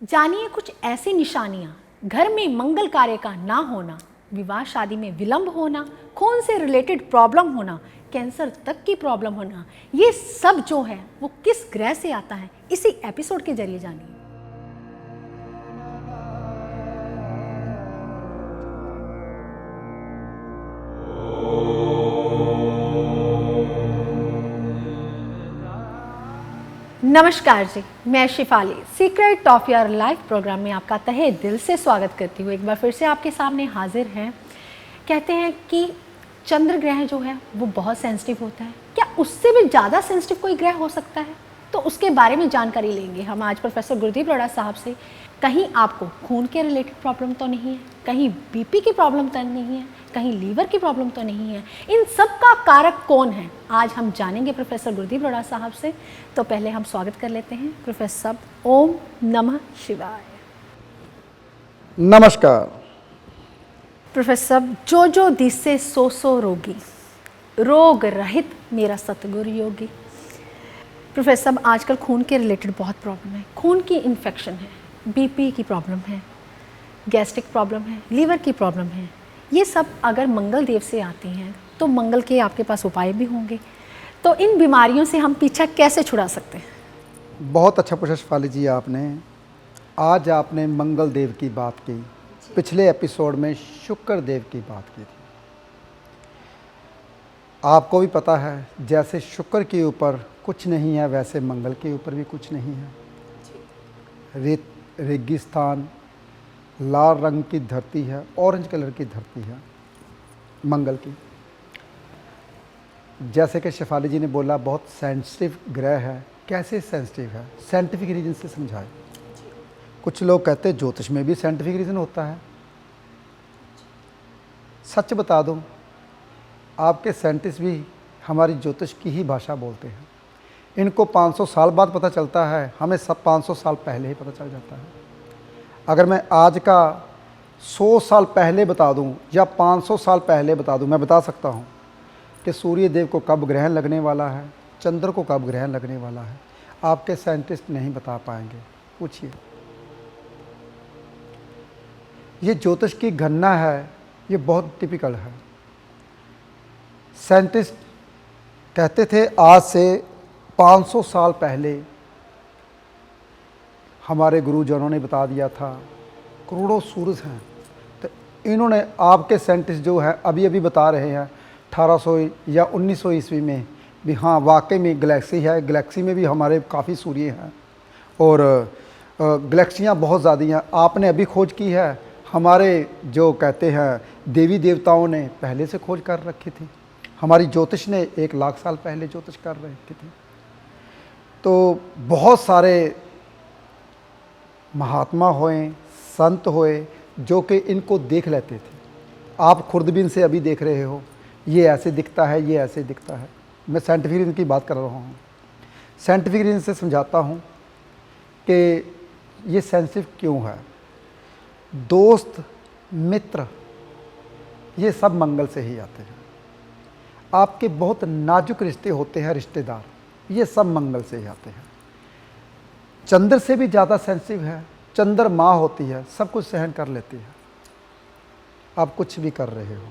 जानिए कुछ ऐसी निशानियां घर में मंगल कार्य का ना होना, विवाह शादी में विलंब होना, खून से रिलेटेड प्रॉब्लम होना, कैंसर तक की प्रॉब्लम होना, ये सब जो है वो किस ग्रह से आता है, इसी एपिसोड के जरिए जानिए। नमस्कार जी, मैं Shifali secret of your life program में आपका तहे दिल से स्वागत करती हूँ। एक बार फिर से आपके सामने हाजिर हैं। कहते हैं कि चंद्र ग्रह जो है वो बहुत सेंसिटिव होता है। क्या उससे भी ज़्यादा सेंसिटिव कोई ग्रह हो सकता है? तो उसके बारे में जानकारी लेंगे हम आज प्रोफेसर गुरदीप रोड़ा साहब से। कहीं आपको खून के रिलेटेड प्रॉब्लम तो नहीं है, कहीं बीपी की प्रॉब्लम तो नहीं है, कहीं लीवर की प्रॉब्लम तो नहीं है, इन सब का कारक कौन है, आज हम जानेंगे प्रोफेसर गुरदीप रोड़ा साहब से। तो पहले हम स्वागत कर लेते हैं प्रोफेसर साहब। ओम नमः शिवाय। नमस्कार प्रोफेसर साहब, जो दिसे सो रोगी, रोग रहित मेरा सतगुरु योगी। प्रोफेसर साहब, आजकल खून के रिलेटेड बहुत प्रॉब्लम है। खून की इन्फेक्शन है, बीपी की प्रॉब्लम है, गैस्ट्रिक प्रॉब्लम है, लीवर की प्रॉब्लम है। ये सब अगर मंगल देव से आती हैं तो मंगल के आपके पास उपाय भी होंगे। तो इन बीमारियों से हम पीछा कैसे छुड़ा सकते हैं? बहुत अच्छा पूछा शिफाली जी आपने। आज आपने मंगल देव की बात की, पिछले एपिसोड में शुक्र देव की बात की थी। आपको भी पता है जैसे शुक्र के ऊपर कुछ नहीं है वैसे मंगल के ऊपर भी कुछ नहीं है। रेगिस्तान, लाल रंग की धरती है, ऑरेंज कलर की धरती है मंगल की। जैसे कि शेफाली जी ने बोला बहुत सेंसिटिव ग्रह है। कैसे सेंसिटिव है? साइंटिफिक रीजन से समझाए। कुछ लोग कहते हैं ज्योतिष में भी साइंटिफिक रीजन होता है। सच बता दूं, आपके साइंटिस्ट भी हमारी ज्योतिष की ही भाषा बोलते हैं। इनको 500 साल बाद पता चलता है, हमें सब 500 साल पहले ही पता चल जाता है। अगर मैं आज का 100 साल पहले बता दूं या 500 साल पहले बता दूं, मैं बता सकता हूं कि सूर्य देव को कब ग्रहण लगने वाला है, चंद्र को कब ग्रहण लगने वाला है। आपके साइंटिस्ट नहीं बता पाएंगे। पूछिए। ये ज्योतिष की गणना है, ये बहुत टिपिकल है। साइंटिस्ट कहते थे आज से 500 साल पहले हमारे गुरुजनों ने बता दिया था करोड़ों सूरज हैं। तो इन्होंने, आपके साइंटिस्ट जो है अभी अभी बता रहे हैं 1800 या 1900 ईस्वी में भी, हाँ वाकई में गैलेक्सी है। गैलेक्सी में भी हमारे काफ़ी सूर्य हैं और गैलेक्सियाँ बहुत ज़्यादा हैं। आपने अभी खोज की है, हमारे जो कहते हैं देवी देवताओं ने पहले से खोज कर रखी थी। हमारी ज्योतिष ने 1 लाख साल पहले ज्योतिष कर रखी थी। तो बहुत सारे महात्मा होए, संत होए जो कि इनको देख लेते थे। आप खुर्दबीन से अभी देख रहे हो, ये ऐसे दिखता है, ये ऐसे दिखता है। मैं साइंटिफिक रीजन की बात कर रहा हूँ। साइंटिफिक रीजन से समझाता हूँ कि ये सेंसिटिव क्यों है। दोस्त, मित्र, ये सब मंगल से ही आते हैं। आपके बहुत नाजुक रिश्ते होते हैं, रिश्तेदार, ये सब मंगल से ही आते हैं। चंद्र से भी ज़्यादा सेंसिटिव है। चंद्र माँ होती है, सब कुछ सहन कर लेती है। आप कुछ भी कर रहे हो,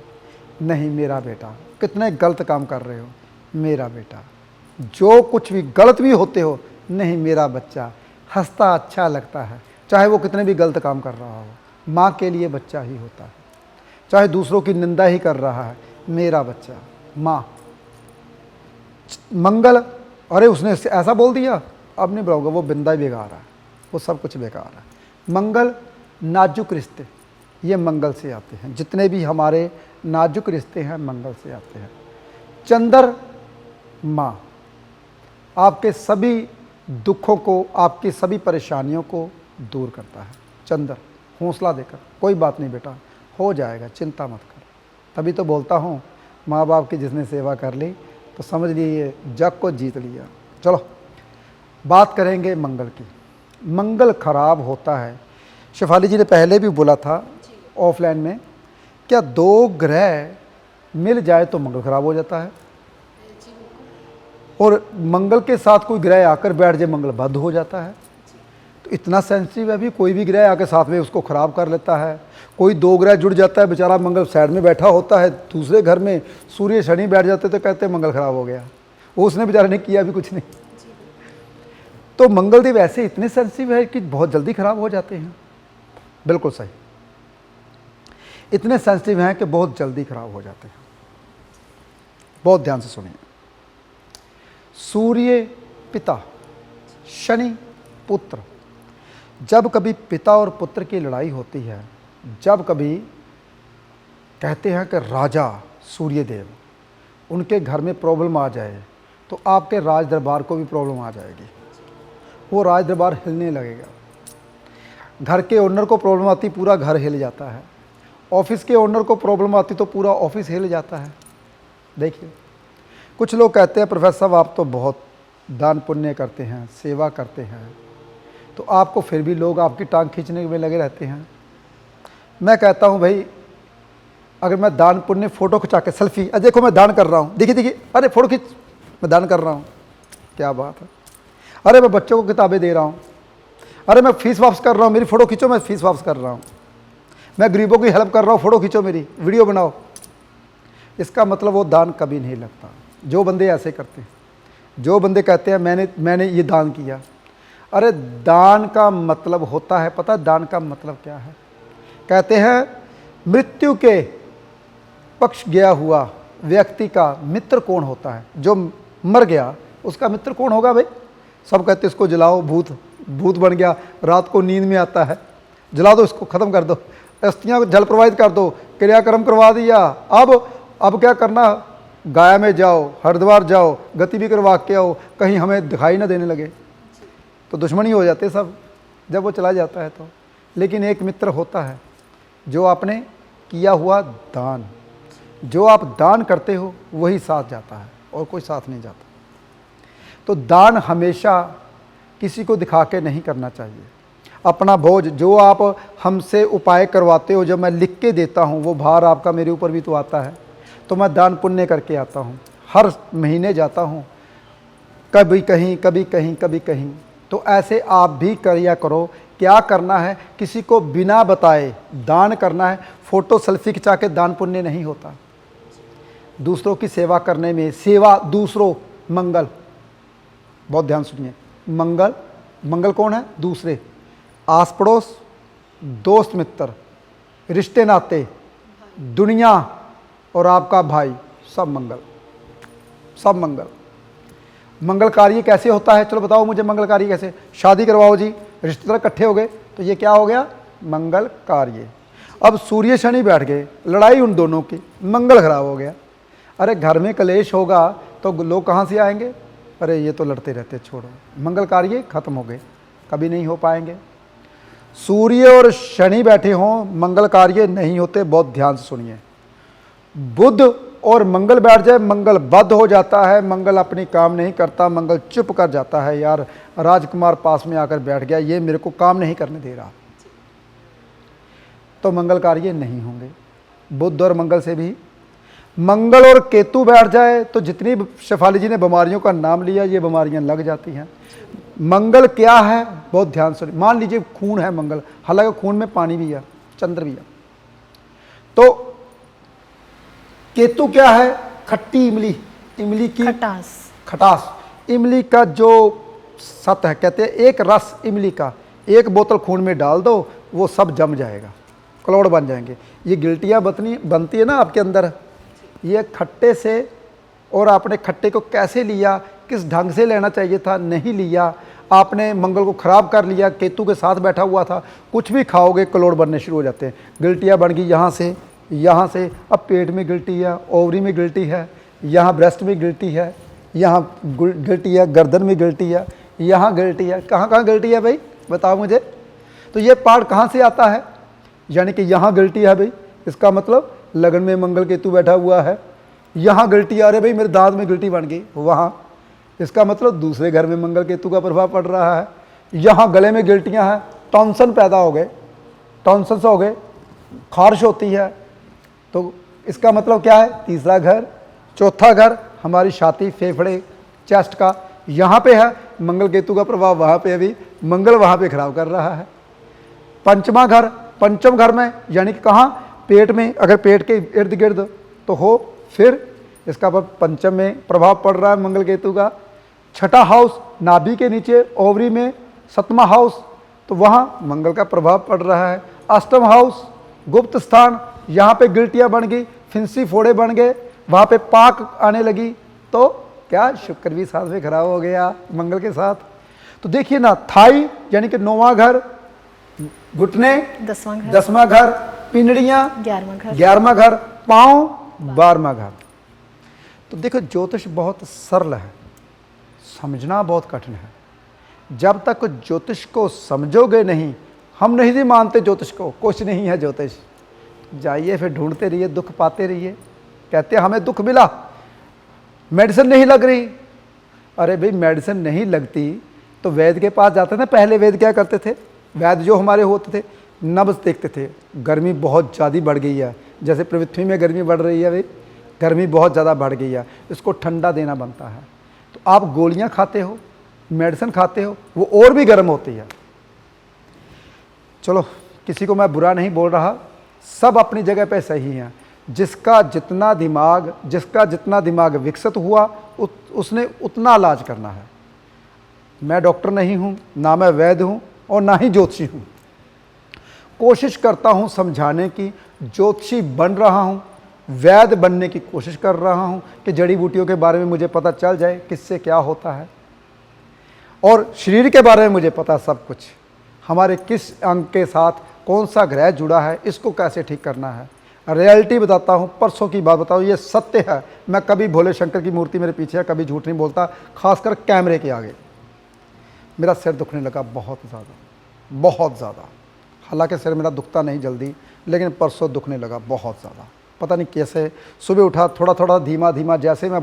नहीं मेरा बेटा, कितने गलत काम कर रहे हो, मेरा बेटा, जो कुछ भी गलत भी होते हो, नहीं मेरा बच्चा, हंसता अच्छा लगता है। चाहे वो कितने भी गलत काम कर रहा हो, माँ के लिए बच्चा ही होता है। चाहे दूसरों की निंदा ही कर रहा है, मेरा बच्चा, माँ। मंगल, अरे उसने ऐसा बोल दिया, अब नहीं बुलाऊंगा, वो बिंदा ही बेकार है, वो सब कुछ बेकार है। मंगल, नाजुक रिश्ते, ये मंगल से आते हैं। जितने भी हमारे नाजुक रिश्ते हैं मंगल से आते हैं। चंद्र माँ, आपके सभी दुखों को, आपकी सभी परेशानियों को दूर करता है। चंद्र हौसला देकर, कोई बात नहीं बेटा, हो जाएगा, चिंता मत कर। तभी तो बोलता हूँ, माँ बाप की जिसने सेवा कर ली तो समझ लीजिए जग को जीत लिया। चलो बात करेंगे मंगल की। मंगल खराब होता है, शेफाली जी ने पहले भी बोला था ऑफलाइन में, क्या 2 ग्रह मिल जाए तो मंगल खराब हो जाता है, और मंगल के साथ कोई ग्रह आकर बैठ जाए मंगल बद्ध हो जाता है। तो इतना सेंसिटिव है, भी कोई भी ग्रह आके साथ में उसको ख़राब कर लेता है। कोई 2 ग्रह जुड़ जाता है, बेचारा मंगल साइड में बैठा होता है, दूसरे घर में सूर्य शनि बैठ जाते तो कहते हैं मंगल खराब हो गया, वो उसने बेचारे ने किया भी कुछ नहीं। तो मंगलदेव ऐसे इतने सेंसिटिव है कि बहुत जल्दी खराब हो जाते हैं। बिल्कुल सही, इतने सेंसिटिव हैं कि बहुत जल्दी खराब हो जाते हैं। बहुत ध्यान से सुनिए। सूर्य पिता, शनि पुत्र। जब कभी पिता और पुत्र की लड़ाई होती है, जब कभी कहते हैं कि राजा सूर्यदेव उनके घर में प्रॉब्लम आ जाए तो आपके राज दरबार को भी प्रॉब्लम आ जाएगी, वो राज दरबार हिलने लगेगा। घर के ओनर को प्रॉब्लम आती, पूरा घर हिल जाता है। ऑफिस के ओनर को प्रॉब्लम आती तो पूरा ऑफिस हिल जाता है। देखिए, कुछ लोग कहते हैं प्रोफेसर साहब आप तो बहुत दान पुण्य करते हैं, सेवा करते हैं, तो आपको फिर भी लोग आपकी टांग खींचने में लगे रहते हैं। मैं कहता हूँ भाई, अगर मैं दान पुण्य फ़ोटो खिंचा के सेल्फी, देखो मैं दान कर रहा हूँ, देखिए देखिए, अरे फ़ोटो खींच, मैं दान कर रहा हूँ, क्या बात है। अरे मैं बच्चों को किताबें दे रहा हूँ, अरे मैं फ़ीस वापस कर रहा हूँ, मेरी फ़ोटो खींचो, मैं फ़ीस वापस कर रहा हूँ। मैं गरीबों की हेल्प कर रहा हूँ, फ़ोटो खींचो, मेरी वीडियो बनाओ। इसका मतलब वो दान कभी नहीं लगता। जो बंदे ऐसे करते हैं, जो बंदे कहते हैं मैंने ये दान किया, अरे दान का मतलब होता है, पता है दान का मतलब क्या है? कहते हैं मृत्यु के पक्ष गया हुआ व्यक्ति का मित्र कौन होता है? जो मर गया उसका मित्र कौन होगा भाई? सब कहते इसको जलाओ, भूत बन गया, रात को नींद में आता है, जला दो इसको, ख़त्म कर दो, अस्थियाँ को जल प्रवाहित कर दो, क्रियाक्रम करवा दिया। अब क्या करना? गाया में जाओ, हरिद्वार जाओ, गति भी करवा के आओ, कहीं हमें दिखाई ना देने लगे। तो दुश्मनी हो जाते सब जब वो चला जाता है तो। लेकिन एक मित्र होता है जो आपने किया हुआ दान, जो आप दान करते हो वही साथ जाता है और कोई साथ नहीं जाता। तो दान हमेशा किसी को दिखा के नहीं करना चाहिए। अपना बोझ जो आप हमसे उपाय करवाते हो, जब मैं लिख के देता हूँ, वो भार आपका मेरे ऊपर भी तो आता है। तो मैं दान पुण्य करके आता हूँ, हर महीने जाता हूँ, कभी कहीं कभी कहीं कभी कहीं। तो ऐसे आप भी करिया करो। क्या करना है? किसी को बिना बताए दान करना है। फ़ोटो सेल्फी खिंचा के दान पुण्य नहीं होता। दूसरों की सेवा करने में, सेवा दूसरों, मंगल, बहुत ध्यान सुनिए, मंगल कौन है? दूसरे, आस पड़ोस, दोस्त मित्र, रिश्ते नाते, दुनिया और आपका भाई, सब मंगल, सब मंगल। मंगल कार्य कैसे होता है? चलो बताओ मुझे, मंगल कार्य कैसे? शादी करवाओ जी, रिश्तेदार इकट्ठे हो गए तो ये क्या हो गया? मंगल कार्य। अब सूर्य शनि बैठ गए, लड़ाई उन दोनों की, मंगल खराब हो गया। अरे घर में कलेश होगा तो लोग कहाँ से आएंगे? अरे ये तो लड़ते रहते, छोड़ो, मंगल कार्य खत्म हो गए, कभी नहीं हो पाएंगे। सूर्य और शनि बैठे हों, मंगल कार्य नहीं होते। बहुत ध्यान से सुनिए। बुध और मंगल बैठ जाए, मंगल बद्ध हो जाता है, मंगल अपनी काम नहीं करता, मंगल चुप कर जाता है, यार राजकुमार पास में आकर बैठ गया, ये मेरे को काम नहीं करने दे रहा, तो मंगल कार्य नहीं होंगे। बुध और मंगल से भी। मंगल और केतु बैठ जाए तो जितनी शेफाली जी ने बीमारियों का नाम लिया, ये बीमारियां लग जाती हैं। मंगल क्या है? बहुत ध्यान से। मान लीजिए खून है मंगल, हालांकि खून में पानी भी है, चंद्र भी है। तो केतु क्या है? खट्टी इमली, इमली की खटास, इमली का जो सत है, कहते हैं एक रस इमली का, एक बोतल खून में डाल दो, वो सब जम जाएगा, क्लाउड बन जाएंगे। ये गिल्टियाँ बनती है ना आपके अंदर, ये खट्टे से। और आपने खट्टे को कैसे लिया, किस ढंग से लेना चाहिए था, नहीं लिया, आपने मंगल को खराब कर लिया, केतु के साथ बैठा हुआ था। कुछ भी खाओगे क्लाउड बनने शुरू हो जाते हैं, गिल्टियाँ बन गई यहाँ से, यहाँ से। अब पेट में गिल्टी है, ओवरी में गिल्टी है, यहाँ ब्रेस्ट में गिल्टी है, यहाँ गिल्टी है, गर्दन में गिल्टी है, यहाँ गिल्टी है। कहाँ कहाँ गिल्टी है भाई, बताओ मुझे। तो ये पार्ट कहाँ से आता है? यानी कि यहाँ गिल्टी है भाई, इसका मतलब लगन में मंगल केतु बैठा हुआ है। यहाँ गिल्टी आ रही भाई, मेरे दांत में गिल्टी बन गई वहाँ, इसका मतलब दूसरे घर में मंगल केतु का प्रभाव पड़ रहा है। यहाँ गले में गिल्टियाँ हैं, टॉन्सन पैदा हो गए, टॉन्सन्स हो गए, खारिश होती है, तो इसका मतलब क्या है? तीसरा घर। चौथा घर हमारी छाती, फेफड़े, चेस्ट का, यहाँ पे है मंगल केतु का प्रभाव, वहाँ पे अभी मंगल वहाँ पे खराब कर रहा है। पंचमा घर, पंचम घर में यानी कि कहाँ, पेट में, अगर पेट के इर्द गिर्द तो हो, फिर इसका पंचम में प्रभाव पड़ रहा है मंगल केतु का। छठा हाउस नाभि के नीचे ओवरी में, सतमा हाउस तो वहाँ मंगल का प्रभाव पड़ रहा है। अष्टम हाउस गुप्त स्थान, यहाँ पे गिल्टियाँ बन गई, फिंसी फोड़े बन गए, वहाँ पे पाक आने लगी, तो क्या शुक्र भी साथ में खराब हो गया मंगल के साथ। तो देखिए ना, थाई यानी कि 9वां घर, घुटने 10वां घर, पिंडलियाँ 11वां घर, पाँव 12वां घर। तो देखो ज्योतिष बहुत सरल है, समझना बहुत कठिन है। जब तक ज्योतिष को समझोगे नहीं, हम नहीं भी मानते ज्योतिष को, कुछ नहीं है ज्योतिष, जाइए फिर ढूंढते रहिए, दुख पाते रहिए। कहते हैं हमें दुख मिला, मेडिसिन नहीं लग रही। अरे भाई मेडिसिन नहीं लगती तो वैद्य के पास जाते थे। पहले वैद्य क्या करते थे, वैद्य जो हमारे होते थे नब्ज देखते थे, गर्मी बहुत ज़्यादा बढ़ गई है, जैसे पृथ्वी में गर्मी बढ़ रही है भाई, गर्मी बहुत ज़्यादा बढ़ गई है, इसको ठंडा देना बनता है। तो आप गोलियां खाते हो, मेडिसिन खाते हो, वो और भी गर्म होती है। चलो किसी को मैं बुरा नहीं बोल रहा, सब अपनी जगह पे सही हैं। जिसका जितना दिमाग विकसित हुआ उसने उतना इलाज करना है। मैं डॉक्टर नहीं हूँ, ना मैं वैद्य हूँ और ना ही ज्योतिषी हूँ। कोशिश करता हूँ समझाने की, ज्योतिषी बन रहा हूँ, वैद्य बनने की कोशिश कर रहा हूँ कि जड़ी बूटियों के बारे में मुझे पता चल जाए किससे क्या होता है, और शरीर के बारे में मुझे पता सब कुछ, हमारे किस अंग के साथ कौन सा ग्रह जुड़ा है, इसको कैसे ठीक करना है। रियलिटी बताता हूँ, परसों की बात बताऊँ, ये सत्य है। मैं कभी भोले शंकर की मूर्ति मेरे पीछे है, कभी झूठ नहीं बोलता, खासकर कैमरे के आगे। मेरा सिर दुखने लगा बहुत ज़्यादा। हालांकि सिर मेरा दुखता नहीं जल्दी, लेकिन परसों दुखने लगा बहुत ज़्यादा, पता नहीं कैसे। सुबह उठा थोड़ा धीमा, जैसे मैं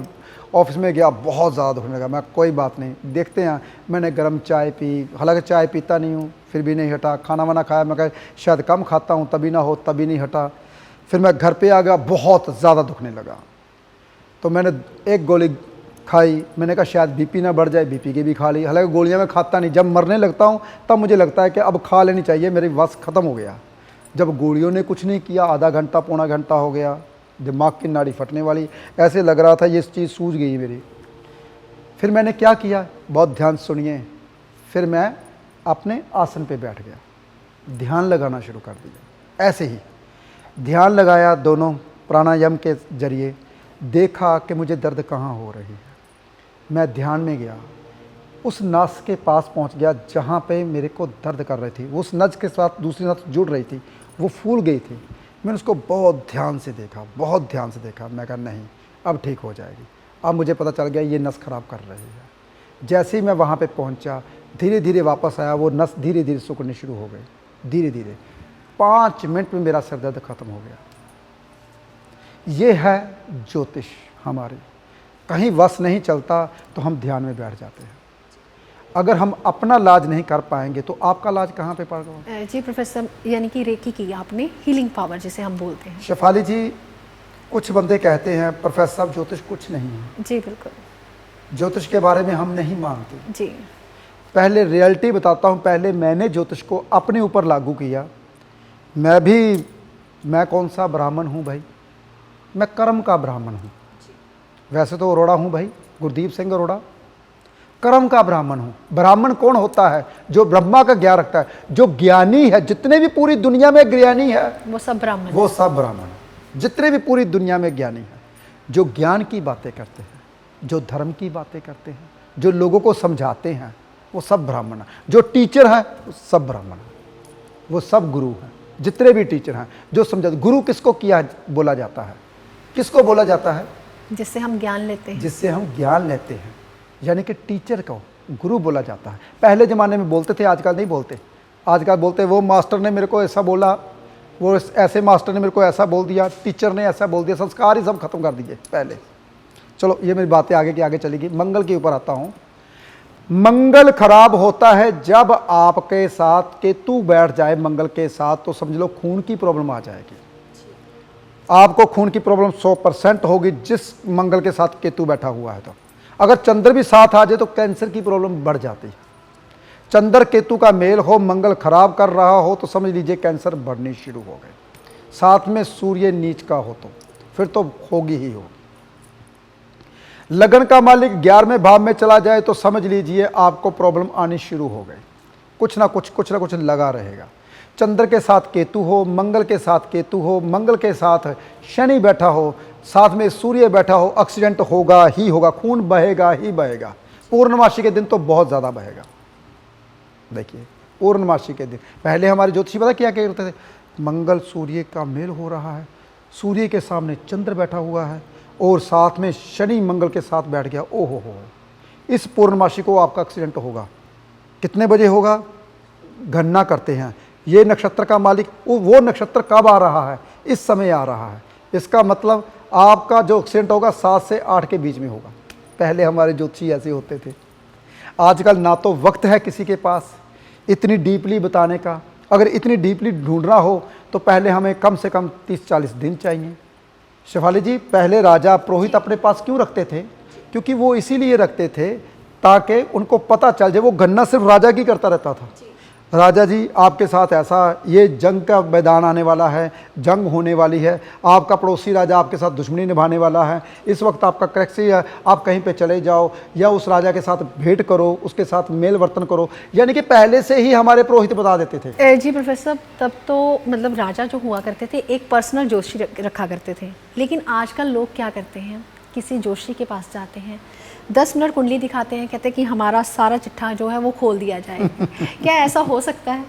ऑफिस में गया बहुत ज़्यादा दुखने लगा। मैं कोई बात नहीं, देखते हैं। मैंने गर्म चाय पी, हालांकि चाय पीता नहीं हूँ, फिर भी नहीं हटा। खाना वाना खाया, मैं कहा शायद कम खाता हूँ तभी ना हो, तभी नहीं हटा। फिर मैं घर पे आ गया, बहुत ज़्यादा दुखने लगा, तो मैंने एक गोली खाई। मैंने कहा शायद बीपी ना बढ़ जाए, बीपी की भी खा ली। हालांकि गोलियां मैं खाता नहीं, जब मरने लगता हूँ तब मुझे लगता है कि अब खा लेनी चाहिए, मेरी वस ख़त्म हो गया। जब गोलियों ने कुछ नहीं किया, आधा घंटा पौना घंटा हो गया, दिमाग की नाड़ी फटने वाली, ऐसे लग रहा था ये चीज़ सूझ गई मेरी। फिर मैंने क्या किया, बहुत ध्यान सुनिए। फिर मैं अपने आसन पे बैठ गया, ध्यान लगाना शुरू कर दिया। ऐसे ही ध्यान लगाया, दोनों प्राणायाम के जरिए देखा कि मुझे दर्द कहाँ हो रही है। मैं ध्यान में गया, उस नस के पास पहुंच गया जहाँ पे मेरे को दर्द कर रही थी। उस नस के साथ दूसरी नस जुड़ रही थी, वो फूल गई थी। मैंने उसको बहुत ध्यान से देखा। मैं कहा नहीं, अब ठीक हो जाएगी। अब मुझे पता चल गया ये नस खराब कर रही है। जैसे ही मैं वहाँ पे पहुँचा, धीरे धीरे वापस आया, वो नस धीरे धीरे सिकुड़नी शुरू हो गई। धीरे 5 मिनट में मेरा सिर दर्द खत्म हो गया। ये है ज्योतिष हमारे। कहीं वश नहीं चलता तो हम ध्यान में बैठ जाते हैं। अगर हम अपना इलाज नहीं कर पाएंगे तो आपका इलाज कहाँ पे पड़ेगा। जी प्रोफेसर, यानी कि रेकी की आपने हीलिंग पावर जिसे हम बोलते हैं। शेफाली जी, कुछ बंदे कहते हैं प्रोफेसर साहब ज्योतिष कुछ नहीं है। जी बिल्कुल, ज्योतिष के बारे में हम नहीं मानते। जी पहले रियलिटी बताता हूँ। पहले मैंने ज्योतिष को अपने ऊपर लागू किया। मैं कौन सा ब्राह्मण हूँ भाई, मैं कर्म का ब्राह्मण हूँ। वैसे तो अरोड़ा हूँ भाई, गुरदीप सिंह अरोड़ा, कर्म का ब्राह्मण हूँ। ब्राह्मण कौन होता है, जो ब्रह्मा का ज्ञान रखता है, जो ज्ञानी है। जितने भी पूरी दुनिया में ज्ञानी है वो सब ब्राह्मण, वो सब ब्राह्मण। जितने भी पूरी दुनिया में ज्ञानी है, जो ज्ञान की बातें करते हैं, जो धर्म की बातें करते हैं, जो लोगों को समझाते हैं, वो सब ब्राह्मण है। जो टीचर हैं वो सब ब्राह्मण है, वो सब गुरु हैं। जितने भी टीचर हैं जो समझाते। गुरु किसको किया बोला जाता है, किसको बोला जाता है, जिससे हम ज्ञान लेते हैं, जिससे हम ज्ञान लेते हैं, यानी कि टीचर को गुरु बोला जाता है। पहले ज़माने में बोलते थे, आजकल नहीं बोलते। आजकल बोलते वो मास्टर ने मेरे को ऐसा बोला, वो ऐसे मास्टर ने मेरे को ऐसा बोल दिया, टीचर ने ऐसा बोल दिया, संस्कार ही सब खत्म कर दिए पहले। चलो ये मेरी बातें आगे की आगे चलेगी। मंगल के ऊपर आता हूँ। मंगल खराब होता है जब आपके साथ केतु बैठ जाए मंगल के साथ, तो समझ लो खून की प्रॉब्लम आ जाएगी। आपको खून की प्रॉब्लम 100% होगी जिस मंगल के साथ केतु बैठा हुआ है। तो अगर चंद्र भी साथ आ जाए तो कैंसर की प्रॉब्लम बढ़ जाती है। चंद्र केतु का मेल हो, मंगल खराब कर रहा हो तो समझ लीजिए कैंसर बढ़नी शुरू हो गए। साथ में सूर्य नीच का हो तो फिर तो होगी ही होगी। लगन का मालिक 11वें भाव में चला जाए तो समझ लीजिए आपको प्रॉब्लम आनी शुरू हो गई। कुछ ना कुछ लगा रहेगा। चंद्र के साथ केतु हो, मंगल के साथ केतु हो, मंगल के साथ शनि बैठा हो, साथ में सूर्य बैठा हो, एक्सीडेंट होगा ही होगा, खून बहेगा ही बहेगा। पूर्णमासी के दिन तो बहुत ज़्यादा बहेगा। देखिए पूर्णमासी के दिन पहले हमारे ज्योतिषी पता क्या करते थे, मंगल सूर्य का मेल हो रहा है, सूर्य के सामने चंद्र बैठा हुआ है और साथ में शनि मंगल के साथ बैठ गया, ओहो हो, इस पूर्णमासी को आपका एक्सीडेंट होगा। कितने बजे होगा गणना करते हैं, ये नक्षत्र का मालिक वो नक्षत्र कब आ रहा है, इस समय आ रहा है। इसका मतलब आपका जो एक्सीडेंट होगा 7 से 8 के बीच में होगा। पहले हमारे ज्योतिषी ऐसे होते थे। आजकल ना तो वक्त है किसी के पास इतनी डीपली बताने का। अगर इतनी डीपली ढूंढना हो तो पहले हमें कम से कम 30-40 दिन चाहिए। शेफाली जी, पहले राजा पुरोहित अपने पास क्यों रखते थे? क्योंकि वो इसीलिए रखते थे ताकि उनको पता चल जाए। वो गणना सिर्फ राजा की करता रहता था। राजा जी आपके साथ ऐसा, ये जंग का मैदान आने वाला है, जंग होने वाली है, आपका पड़ोसी राजा आपके साथ दुश्मनी निभाने वाला है, इस वक्त आपका क्रैक्सी है, आप कहीं पे चले जाओ या उस राजा के साथ भेंट करो, उसके साथ मेल वर्तन करो। यानी कि पहले से ही हमारे पुरोहित बता देते थे। जी प्रोफेसर, तब तो मतलब राजा जो हुआ करते थे एक पर्सनल जोशी रखा करते थे, लेकिन आजकल लोग क्या करते हैं, किसी जोशी के पास जाते हैं, 10 मिनट कुंडली दिखाते हैं, कहते हैं कि हमारा सारा चिट्ठा जो है वो खोल दिया जाए। क्या ऐसा हो सकता है?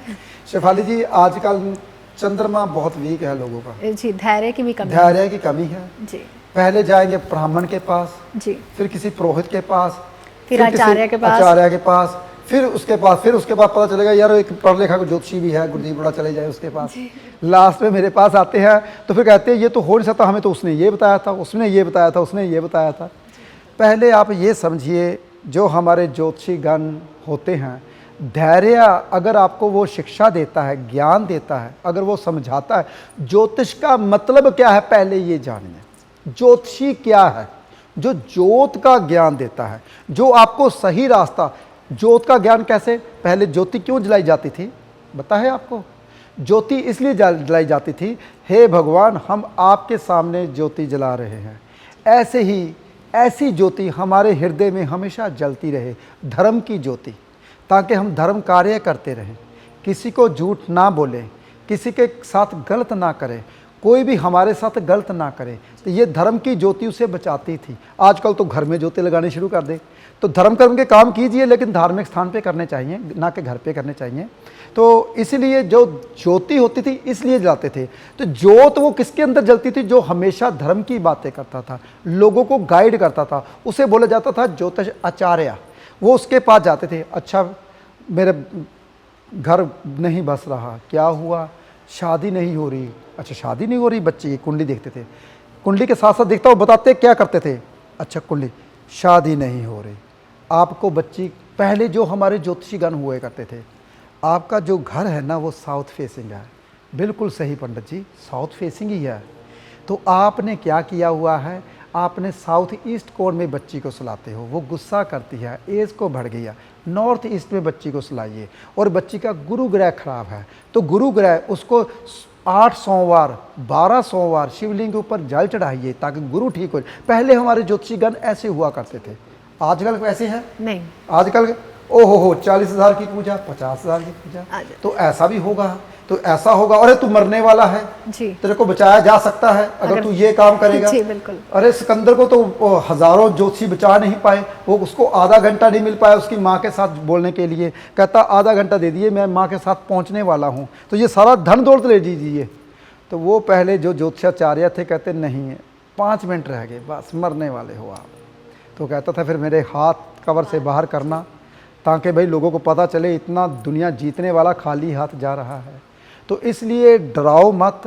शेफाली जी, आजकल चंद्रमा बहुत वीक है लोगों का। जी, धैर्य की भी कमी धैर्य की कमी है। जी, पहले जाएंगे ब्राह्मण के पास, जी, फिर किसी पुरोहित के पास, फिर आचार्य के पास, फिर उसके बाद पता चलेगा यार एक पढ़ लिखा ज्योतिषी भी है, गुरुजी बड़ा, चले जाए उसके पास। लास्ट में मेरे पास आते हैं तो फिर कहते हैं ये तो हो नहीं सकता, हमें तो उसने ये बताया था, उसने ये बताया था, उसने ये बताया था। पहले आप ये समझिए, जो हमारे ज्योतिषी गण होते हैं, धैर्य अगर आपको वो शिक्षा देता है, ज्ञान देता है, अगर वो समझाता है ज्योतिष का मतलब क्या है, पहले ये जानिए ज्योतिषी क्या है। जो ज्योत का ज्ञान देता है, जो आपको सही रास्ता। ज्योत का ज्ञान कैसे? पहले ज्योति क्यों जलाई जाती थी पता है आपको? ज्योति इसलिए जलाई जाती थी, हे भगवान हम आपके सामने ज्योति जला रहे हैं, ऐसे ही ऐसी ज्योति हमारे हृदय में हमेशा जलती रहे, धर्म की ज्योति, ताकि हम धर्म कार्य करते रहें, किसी को झूठ ना बोलें, किसी के साथ गलत ना करें, कोई भी हमारे साथ गलत ना करे। तो ये धर्म की ज्योति उसे बचाती थी। आजकल तो घर में ज्योति लगानी शुरू कर दे। तो धर्म कर्म के काम कीजिए, लेकिन धार्मिक स्थान पे करने चाहिए, ना कि घर पे करने चाहिए। तो इसलिए जो ज्योति होती थी इसलिए जलाते थे। तो ज्योत वो किसके अंदर जलती थी? जो हमेशा धर्म की बातें करता था, लोगों को गाइड करता था, उसे बोला जाता था ज्योतिष आचार्य। वो उसके पास जाते थे, अच्छा मेरे घर नहीं बस रहा, क्या हुआ? शादी नहीं हो रही। अच्छा शादी नहीं हो रही, बच्चे की कुंडली देखते थे, कुंडली के साथ साथ देखता वो बताते क्या करते थे, अच्छा कुंडली, शादी नहीं हो रही, आपको बच्ची। पहले जो हमारे ज्योतिषीगण हुए करते थे, आपका जो घर है ना वो साउथ फेसिंग है। बिल्कुल सही पंडित जी, साउथ फेसिंग ही है। तो आपने क्या किया हुआ है, आपने साउथ ईस्ट कोण में बच्ची को सुलाते हो, वो गुस्सा करती है, एज को बढ़ गया, नॉर्थ ईस्ट में बच्ची को सुलाइए। और बच्ची का गुरु ग्रह खराब है, तो गुरु ग्रह उसको 8 सोमवार 12 सोमवार शिवलिंग के ऊपर जल चढ़ाइए ताकि गुरु ठीक हो जाए। पहले हमारे ज्योतिषीगण ऐसे हुआ करते थे, आजकल वैसे है नहीं। आजकल ओहो हो 40,000 की पूजा, 50,000 की पूजा, तो ऐसा भी होगा, तो ऐसा होगा, अरे तू मरने वाला है जी, तेरे को बचाया जा सकता है अगर तू ये काम करेगा जी, बिल्कुल। अरे सिकंदर को तो हजारों ज्योतिषी बचा नहीं पाए, वो उसको आधा घंटा नहीं मिल पाया उसकी माँ के साथ बोलने के लिए, कहता आधा घंटा दे दिए, मैं माँ के साथ पहुँचने वाला हूँ, तो ये सारा धन दौलत ले दीजिए। तो वो पहले जो ज्योतिषाचार्य थे कहते नहीं है 5 मिनट रह गए बस मरने वाले हो आप। तो कहता था फिर मेरे हाथ कवर से बाहर करना, ताकि भाई लोगों को पता चले इतना दुनिया जीतने वाला खाली हाथ जा रहा है। तो इसलिए डराओ मत,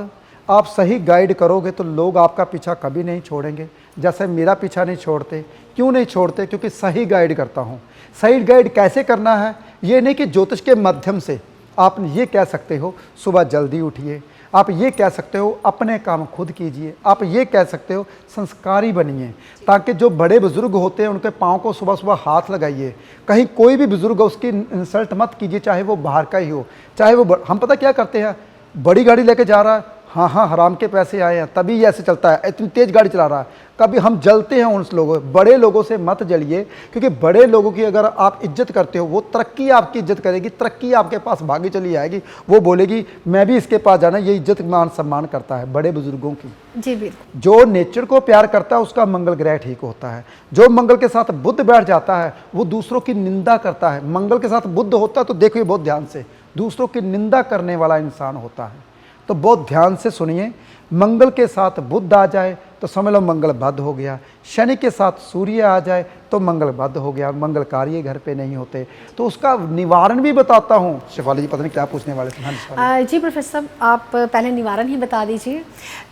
आप सही गाइड करोगे तो लोग आपका पीछा कभी नहीं छोड़ेंगे, जैसे मेरा पीछा नहीं छोड़ते। क्यों नहीं छोड़ते? क्योंकि सही गाइड करता हूँ। सही गाइड कैसे करना है, ये नहीं कि ज्योतिष के माध्यम से आप ये कह सकते हो सुबह जल्दी उठिए, आप ये कह सकते हो अपने काम खुद कीजिए, आप ये कह सकते हो संस्कारी बनिए, ताकि जो बड़े बुजुर्ग होते हैं उनके पाँव को सुबह सुबह हाथ लगाइए। कहीं कोई भी बुजुर्ग हो उसकी इंसल्ट मत कीजिए, चाहे वो बाहर का ही हो, चाहे वो हम पता क्या करते हैं, बड़ी गाड़ी लेके जा रहा है, हाँ हाँ हराम के पैसे आए हैं तभी ये ऐसे चलता है, इतनी तेज गाड़ी चला रहा है, कभी हम जलते हैं उन लोगों। बड़े लोगों से मत जलिए, क्योंकि बड़े लोगों की अगर आप इज्जत करते हो, वो तरक्की आपकी इज्जत करेगी, तरक्की आपके पास भागी चली आएगी, वो बोलेगी मैं भी इसके पास जाना। ये इज्जत मान सम्मान करता है बड़े बुजुर्गों की। जी बिल्कुल। जो नेचर को प्यार करता है उसका मंगल ग्रह ठीक होता है। जो मंगल के साथ बुध बैठ जाता है वो दूसरों की निंदा करता है। मंगल के साथ बुध होता है तो देखिए बहुत ध्यान से, दूसरों की निंदा करने वाला इंसान होता है। तो बहुत ध्यान से सुनिए, मंगल के साथ बुध आ जाए तो समझ लो मंगल बद्ध हो गया, शनि के साथ सूर्य आ जाए तो मंगल बद्ध हो गया, मंगल कार्य घर पे नहीं होते। तो उसका निवारण भी बताता हूँ। शिफाली जी पता नहीं क्या पूछने वाले थे। हाँ जी प्रोफेसर साहब, आप पहले निवारण ही बता दीजिए,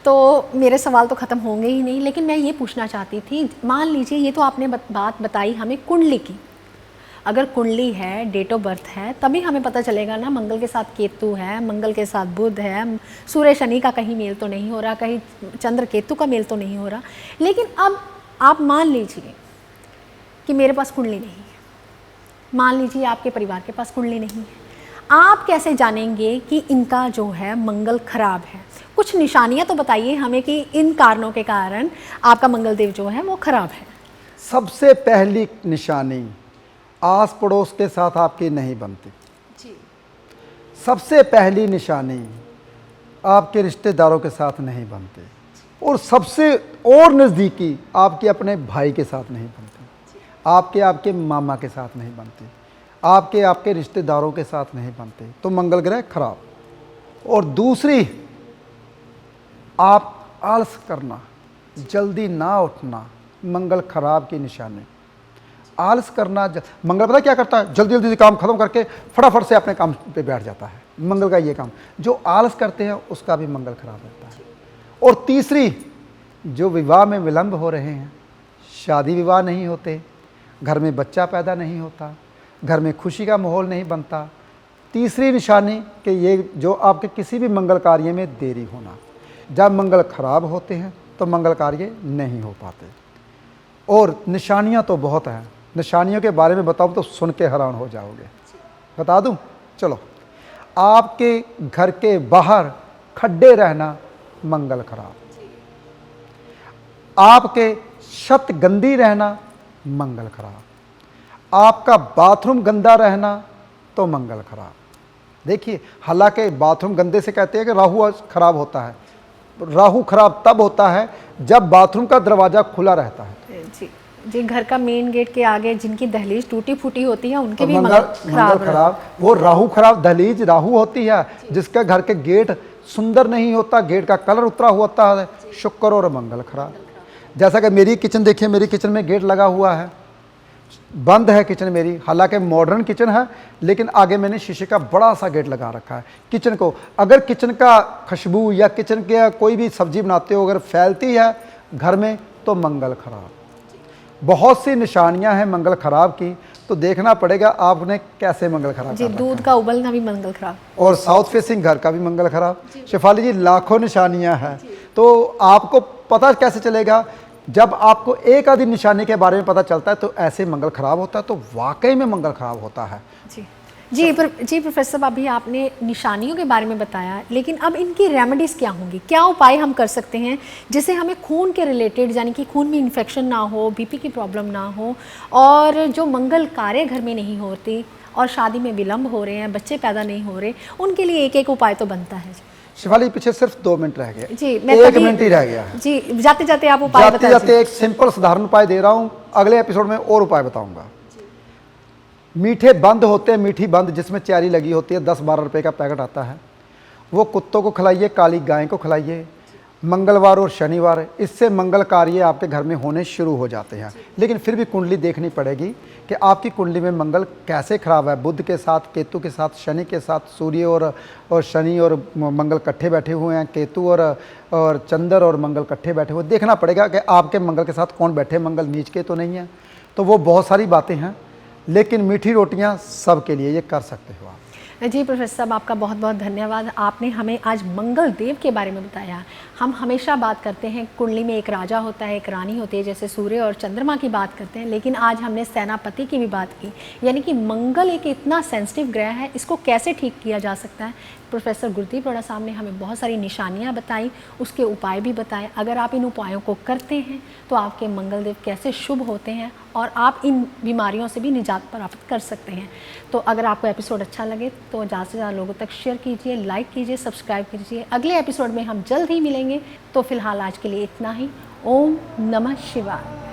तो मेरे सवाल तो ख़त्म होंगे ही नहीं। लेकिन मैं ये पूछना चाहती थी, मान लीजिए ये तो आपने बात बताई हमें कुंडली की, अगर कुंडली है, डेट ऑफ बर्थ है, तभी हमें पता चलेगा ना मंगल के साथ केतु है, मंगल के साथ बुध है, सूर्य शनि का कहीं मेल तो नहीं हो रहा, कहीं चंद्र केतु का मेल तो नहीं हो रहा। लेकिन अब आप मान लीजिए कि मेरे पास कुंडली नहीं है, मान लीजिए आपके परिवार के पास कुंडली नहीं है, आप कैसे जानेंगे कि इनका जो है मंगल खराब है? कुछ निशानियां तो बताइए हमें कि इन कारणों के कारण आपका मंगल देव जो है वो खराब है। सबसे पहली निशानी, आस पड़ोस के साथ आपकी नहीं बनती जी। सबसे पहली निशानी, आपके रिश्तेदारों के साथ नहीं बनते, और सबसे और नज़दीकी आपके अपने भाई के साथ नहीं बनते, आपके मामा के साथ नहीं बनते, आपके रिश्तेदारों के साथ नहीं बनते, तो मंगल ग्रह खराब। और दूसरी, आप आलस करना, जल्दी ना उठना, मंगल खराब की निशानी। आलस करना, मंगल पता क्या करता है, जल्दी जल्दी से काम खत्म करके फटाफट से अपने काम पे बैठ जाता है, मंगल का ये काम। जो आलस करते हैं उसका भी मंगल खराब रहता है। और तीसरी, जो विवाह में विलंब हो रहे हैं, शादी विवाह नहीं होते, घर में बच्चा पैदा नहीं होता, घर में खुशी का माहौल नहीं बनता। तीसरी निशानी कि ये जो आपके किसी भी मंगल कार्य में देरी होना। जब मंगल खराब होते हैं तो मंगल कार्य नहीं हो पाते। और निशानियां तो बहुत हैं, निशानियों के बारे में बताऊं तो सुन के हैरान हो जाओगे। बता दूं? चलो, आपके घर के बाहर खड्डे रहना, मंगल खराब। आपके छत गंदी रहना, मंगल खराब। आपका बाथरूम गंदा रहना तो मंगल खराब। देखिए, हालांकि बाथरूम गंदे से कहते हैं कि राहु खराब होता है। राहु खराब तब होता है जब बाथरूम का दरवाज़ा खुला रहता है। जी, घर का मेन गेट के आगे जिनकी दहलीज टूटी फूटी होती है उनके तो भी मंगल खराब। वो राहु खराब दहलीज राहु होती है, जिसका घर के गेट सुंदर नहीं होता, गेट का कलर उतरा हुआ होता है, शुक्र और मंगल खराब। जैसा कि मेरी किचन देखिए, मेरी किचन में गेट लगा हुआ है, बंद है किचन मेरी, हालांकि मॉडर्न किचन है, लेकिन आगे मैंने शीशे का बड़ा सा गेट लगा रखा है। किचन को अगर किचन का खुशबू या किचन के कोई भी सब्जी बनाते हो अगर फैलती है घर में तो मंगल खराब। बहुत सी निशानियां हैं मंगल खराब की, तो देखना पड़ेगा आपने कैसे मंगल खराब जी। दूध का उबलना भी मंगल खराब, और साउथ फेसिंग घर का भी मंगल खराब। शेफाली जी, लाखों निशानियां हैं, तो आपको पता कैसे चलेगा? जब आपको एक आधी निशानी के बारे में पता चलता है तो ऐसे मंगल खराब होता है, तो वाकई में मंगल खराब होता है। जी प्रोफेसर साहब, अभी आपने निशानियों के बारे में बताया, लेकिन अब इनकी रेमेडीज़ क्या होंगी? क्या उपाय हम कर सकते हैं जिससे हमें खून के रिलेटेड, यानी कि खून में इन्फेक्शन ना हो, बीपी की प्रॉब्लम ना हो, और जो मंगल कार्य घर में नहीं होती और शादी में विलम्ब हो रहे हैं, बच्चे पैदा नहीं हो रहे, उनके लिए एक एक उपाय तो बनता है। शिवाली, पीछे सिर्फ 2 मिनट रह गए जी, मैं 1 मिनट ही रह गया है। जी, जाते जाते आप उपाय जाते जाते एक सिंपल साधारण उपाय दे रहा हूँ, अगले एपिसोड में और उपाय बताऊंगा। मीठे बंद होते हैं, मीठी बंद जिसमें चेरी लगी होती है, 10-12 रुपए का पैकेट आता है, वो कुत्तों को खिलाइए, काली गाय को खिलाइए मंगलवार और शनिवार। इससे मंगल कार्य आपके घर में होने शुरू हो जाते हैं। लेकिन फिर भी कुंडली देखनी पड़ेगी कि आपकी कुंडली में मंगल कैसे खराब है। बुध के साथ, केतु के साथ, शनि के साथ, सूर्य और शनि और मंगल इकट्ठे बैठे हुए हैं, केतु और चंद्र और मंगल इकट्ठे बैठे हुए। देखना पड़ेगा कि आपके मंगल के साथ कौन बैठे, मंगल नीच के तो नहीं है। तो वो बहुत सारी बातें हैं, लेकिन मीठी रोटियां सबके लिए, ये कर सकते हो आप। जी प्रोफेसर साहब, आपका बहुत बहुत धन्यवाद। आपने हमें आज मंगल देव के बारे में बताया। हम हमेशा बात करते हैं कुंडली में एक राजा होता है, एक रानी होती है, जैसे सूर्य और चंद्रमा की बात करते हैं, लेकिन आज हमने सेनापति की भी बात की। यानी कि मंगल एक इतना सेंसिटिव ग्रह है, इसको कैसे ठीक किया जा सकता है। प्रोफेसर गुरदीप रोड़ा साहब ने हमें बहुत सारी निशानियाँ बताई, उसके उपाय भी बताए। अगर आप इन उपायों को करते हैं तो आपके मंगल देव कैसे शुभ होते हैं और आप इन बीमारियों से भी निजात प्राप्त कर सकते हैं। तो अगर आपको एपिसोड अच्छा लगे तो ज़्यादा से ज़्यादा लोगों तक शेयर कीजिए, लाइक कीजिए, सब्सक्राइब कीजिए। अगले एपिसोड में हम जल्द ही मिलेंगे। तो फिलहाल आज के लिए इतना ही। ओम नमः शिवाय।